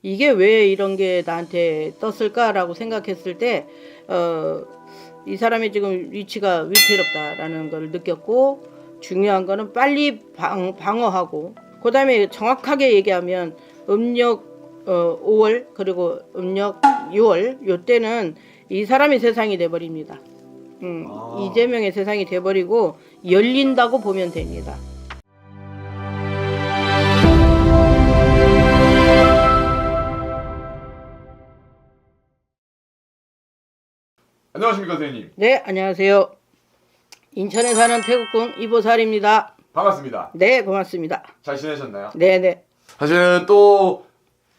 이게 왜 이런 게 나한테 떴을까라고 생각했을 때 이 사람이 지금 위치가 위태롭다라는 걸 느꼈고, 중요한 거는 빨리 방어하고, 그 다음에 정확하게 얘기하면 음력 5월 그리고 음력 6월 요때는 이 사람이 세상이 돼버립니다. 이재명의 세상이 돼버리고 열린다고 보면 됩니다. 안녕하십니까 선생님. 네, 안녕하세요. 인천에 사는 태국군 이보살입니다. 반갑습니다. 네, 고맙습니다. 잘 지내셨나요? 네네. 사실은 또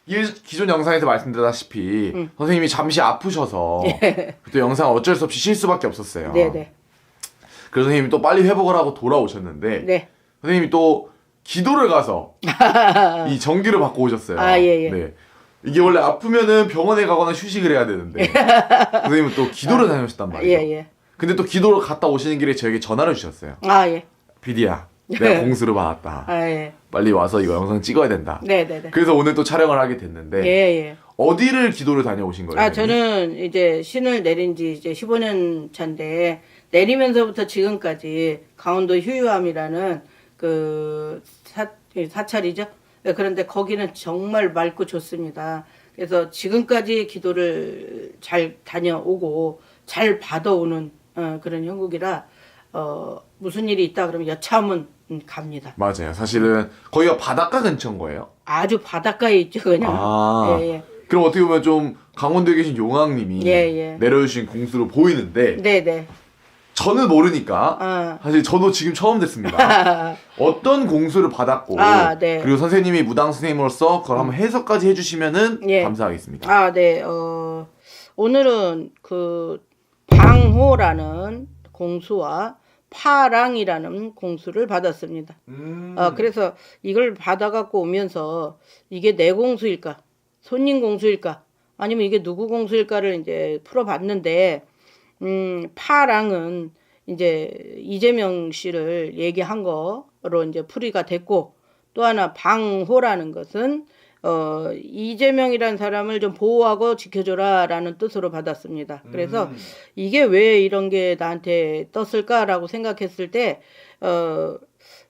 기존 영상에서 말씀드렸다시피 선생님이 잠시 아프셔서 그때 영상 어쩔 수 없이 쉴 수밖에 없었어요. 네네. 그래서 선생님이 또 빨리 회복을 하고 돌아오셨는데 네. 선생님이 또 기도를 가서 이 정기를 받고 오셨어요. 예. 네. 이게 원래 아프면은 병원에 가거나 휴식을 해야 되는데 선생님은 또 기도를 다녀오셨단 말이에요. 예. 근데 또 기도를 갔다 오시는 길에 저에게 전화를 주셨어요. 예. 비디야, 내가 공수를 받았다. 예. 빨리 와서 이거 영상 찍어야 된다. 네네네. 그래서 오늘 또 촬영을 하게 됐는데 예. 어디를 기도를 다녀오신 거예요? 저는 이제 신을 내린 지 이제 15년 차인데, 내리면서부터 지금까지 강원도 휴유암이라는 그 사찰이죠. 그런데 거기는 정말 맑고 좋습니다. 그래서 지금까지 기도를 잘 다녀오고 잘 받아오는 그런 형국이라 무슨 일이 있다 그러면 여차하면 갑니다. 맞아요. 사실은 거기가 바닷가 근처인 거예요? 아주 바닷가에 있죠, 그냥. 예. 그럼 어떻게 보면 좀 강원도에 계신 용왕님이 예. 내려주신 공수로 보이는데 네네. 저는 모르니까 사실 저도 지금 처음 듣습니다. 어떤 공수를 받았고 네. 그리고 선생님이 무당 선생님으로서 그걸 한번 해석까지 해주시면은 감사하겠습니다. 네. 오늘은 그 방호라는 공수와 파랑이라는 공수를 받았습니다. 그래서 이걸 받아갖고 오면서 이게 내 공수일까? 손님 공수일까? 아니면 이게 누구 공수일까를 이제 풀어봤는데, 파랑은 이제 이재명 씨를 얘기한 거로 이제 풀이가 됐고, 또 하나 방호라는 것은 이재명이라는 사람을 좀 보호하고 지켜줘라라는 뜻으로 받았습니다. 그래서 이게 왜 이런 게 나한테 떴을까라고 생각했을 때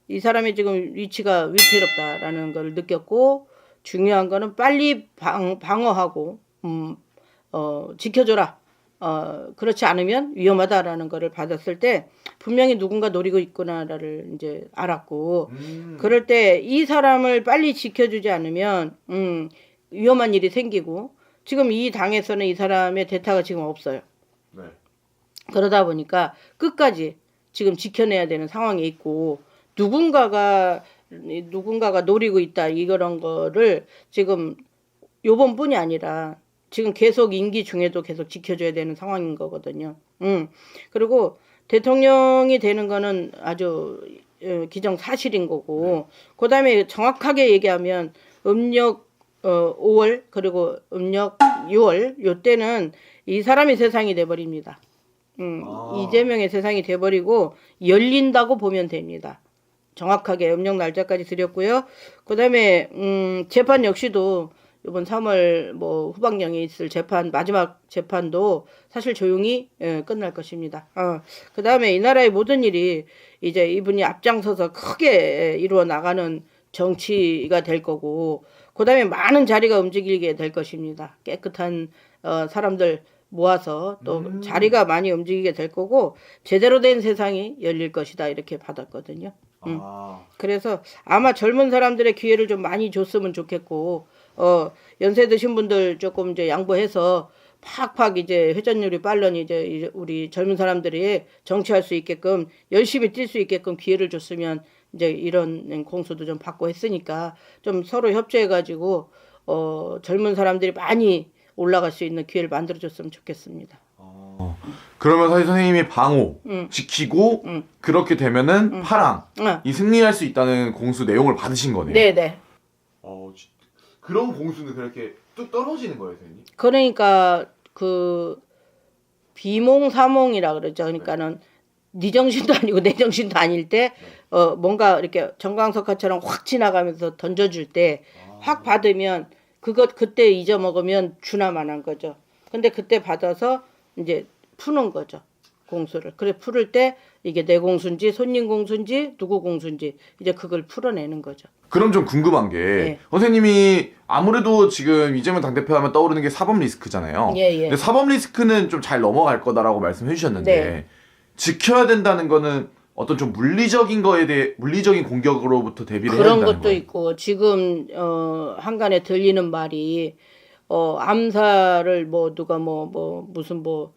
이 사람이 지금 위치가 위태롭다라는 걸 느꼈고, 중요한 거는 빨리 방어하고 지켜줘라. 그렇지 않으면 위험하다라는 거를 받았을 때 분명히 누군가 노리고 있구나를 이제 알았고, 그럴 때 이 사람을 빨리 지켜주지 않으면 위험한 일이 생기고, 지금 이 당에서는 이 사람의 대타가 지금 없어요. 네. 그러다 보니까 끝까지 지금 지켜내야 되는 상황에 있고, 누군가가 노리고 있다 이런 거를 지금 요번뿐이 아니라 지금 계속 임기 중에도 계속 지켜줘야 되는 상황인 거거든요. 그리고 대통령이 되는 거는 아주 기정사실인 거고, 그 다음에 정확하게 얘기하면 음력 5월 그리고 음력 6월 요때는 이 사람이 세상이 돼버립니다. 이재명의 세상이 돼버리고 열린다고 보면 됩니다. 정확하게 음력 날짜까지 드렸고요. 그 다음에 재판 역시도 이번 3월 뭐 후방경에 있을 재판, 마지막 재판도 사실 조용히 끝날 것입니다. 그 다음에 이 나라의 모든 일이 이제 이분이 앞장서서 크게 이루어 나가는 정치가 될 거고, 그 다음에 많은 자리가 움직이게 될 것입니다. 깨끗한 사람들 모아서 또 자리가 많이 움직이게 될 거고, 제대로 된 세상이 열릴 것이다 이렇게 받았거든요. 그래서 아마 젊은 사람들의 기회를 좀 많이 줬으면 좋겠고, 연세 드신 분들 조금 이제 양보해서 팍팍 이제 회전율이 빠른 이제 우리 젊은 사람들이 정치할 수 있게끔 열심히 뛸 수 있게끔 기회를 줬으면 이제 이런 공수도 좀 받고 했으니까 좀 서로 협조해가지고 젊은 사람들이 많이 올라갈 수 있는 기회를 만들어줬으면 좋겠습니다. 그러면 사실 선생님이 방호 지키고 그렇게 되면은 파랑 이 승리할 수 있다는 공수 내용을 받으신 거네요. 네네. 그런 공수는 그렇게 뚝 떨어지는 거예요, 선생님? 그러니까 그 비몽사몽이라 그러죠. 그러니까는 네 정신도 아니고 내 정신도 아닐 때 뭔가 이렇게 정광석화처럼 확 지나가면서 던져줄 때 확 받으면 그때 잊어먹으면 주나만한 거죠. 근데 그때 받아서 이제 푸는 거죠. 공수를. 그래 풀을 때 이게 내 공수인지 손님 공수인지 누구 공수인지 이제 그걸 풀어내는 거죠. 그럼 좀 궁금한 게 예. 선생님이 아무래도 지금 이재명 당대표 하면 떠오르는 게 사법 리스크잖아요. 예, 예. 근데 사법 리스크는 좀 잘 넘어갈 거다라고 말씀해 주셨는데 네. 지켜야 된다는 거는 어떤 좀 물리적인 거에 대해 물리적인 공격으로부터 대비를 해야 그런 된다는 것도 거예요. 있고 지금 한간에 들리는 말이 암살을 뭐 누가 뭐 무슨 뭐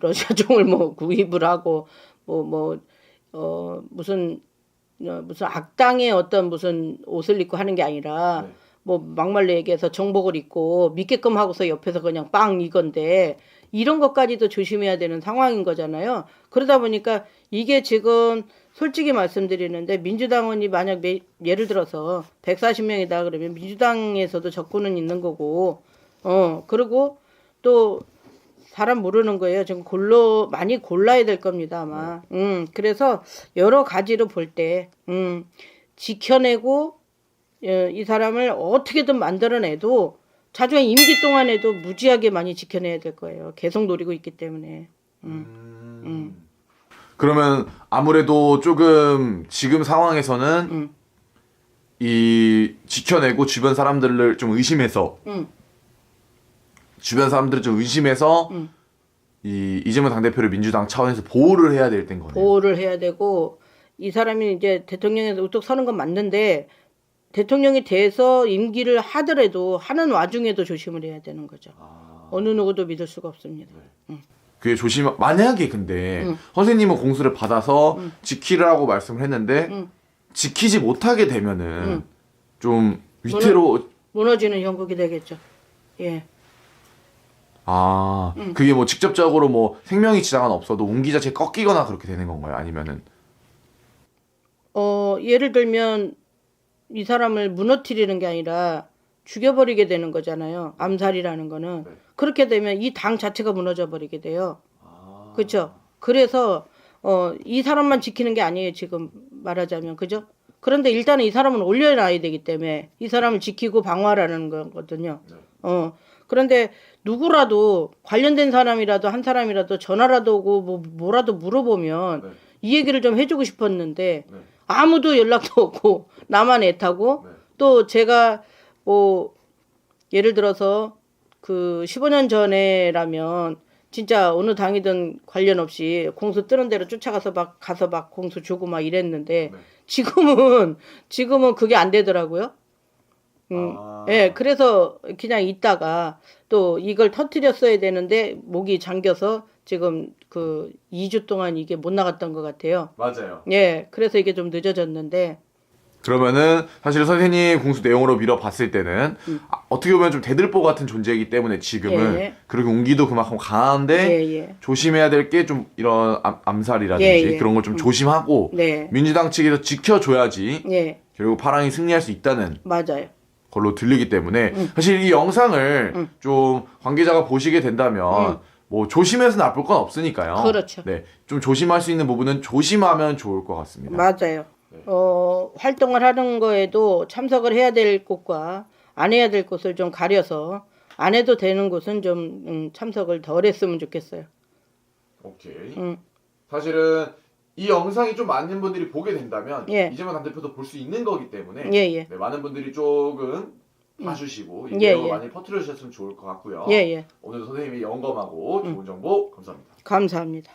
러시아종을 뭐 구입을 하고 무슨 악당의 어떤 무슨 옷을 입고 하는 게 아니라 네. 뭐 막말로 얘기해서 정복을 입고 믿게끔 하고서 옆에서 그냥 빵 이건데 이런 것까지도 조심해야 되는 상황인 거잖아요. 그러다 보니까 이게 지금 솔직히 말씀드리는데 민주당원이 만약 예를 들어서 140명이다 그러면 민주당에서도 적군은 있는 거고 그리고 또 사람 모르는 거예요. 지금 많이 골라야 될 겁니다, 아마. 그래서 여러 가지로 볼 때, 지켜내고, 이 사람을 어떻게든 만들어내도, 자주의 임기 동안에도 무지하게 많이 지켜내야 될 거예요. 계속 노리고 있기 때문에. 그러면 아무래도 조금 지금 상황에서는 이 지켜내고 주변 사람들을 좀 의심해서 이 이재명 당대표를 민주당 차원에서 보호를 해야 될 때인 거네요. 보호를 해야 되고 이 사람이 이제 대통령에서 우뚝 서는 건 맞는데 대통령이 돼서 임기를 하더라도 하는 와중에도 조심을 해야 되는 거죠. 어느 누구도 믿을 수가 없습니다. 그게 만약에 근데 선생님은 공수를 받아서 지키라고 말씀을 했는데 지키지 못하게 되면은 좀 위태로 무너지는 형국이 되겠죠. 예. 그게 뭐 직접적으로 뭐 생명이 지장은 없어도 운기 자체 꺾이거나 그렇게 되는 건가요? 아니면은 예를 들면 이 사람을 무너뜨리는 게 아니라 죽여버리게 되는 거잖아요. 암살이라는 거는. 네. 그렇게 되면 이 당 자체가 무너져 버리게 돼요. 그렇죠? 그래서 이 사람만 지키는 게 아니에요. 지금 말하자면. 그죠? 그런데 일단은 이 사람은 올려놔야 되기 때문에 이 사람을 지키고 방어하라는 거거든요. 그런데 누구라도 관련된 사람이라도 한 사람이라도 전화라도 오고 뭐라도 물어보면 이 얘기를 좀 해주고 싶었는데 아무도 연락도 없고 나만 애타고 또 제가 뭐 예를 들어서 그 15년 전에라면 진짜 어느 당이든 관련 없이 공수 뜨는 대로 쫓아가서 막 공수 주고 막 이랬는데 지금은 그게 안 되더라고요. 예, 그래서 그냥 있다가 또 이걸 터뜨렸어야 되는데 목이 잠겨서 지금 그 2주 동안 이게 못 나갔던 것 같아요. 맞아요. 예, 그래서 이게 좀 늦어졌는데. 그러면은 사실 선생님 공수 내용으로 밀어봤을 때는 어떻게 보면 좀 대들보 같은 존재이기 때문에 지금은 그리고 운기도 그만큼 강한데 조심해야 될 게 좀 이런 암살이라든지 그런 걸 좀 조심하고 민주당 측에서 지켜줘야지 결국 파랑이 승리할 수 있다는 맞아요. 걸로 들리기 때문에 사실 이 영상을 좀 관계자가 보시게 된다면 뭐 조심해서 나쁠 건 없으니까요. 그렇죠. 네, 좀 조심할 수 있는 부분은 조심하면 좋을 것 같습니다. 맞아요. 활동을 하는 거에도 참석을 해야 될 곳과 안 해야 될 곳을 좀 가려서 안 해도 되는 곳은 좀 참석을 덜 했으면 좋겠어요. 오케이. 사실은 이 영상이 좀 많은 분들이 보게 된다면 이재명 당대표도 볼 수 있는 거기 때문에 네, 많은 분들이 조금 봐주시고 이 내용을 많이 퍼뜨려 주셨으면 좋을 것 같고요. 오늘도 선생님이 영검하고 좋은 정보 감사합니다. 감사합니다.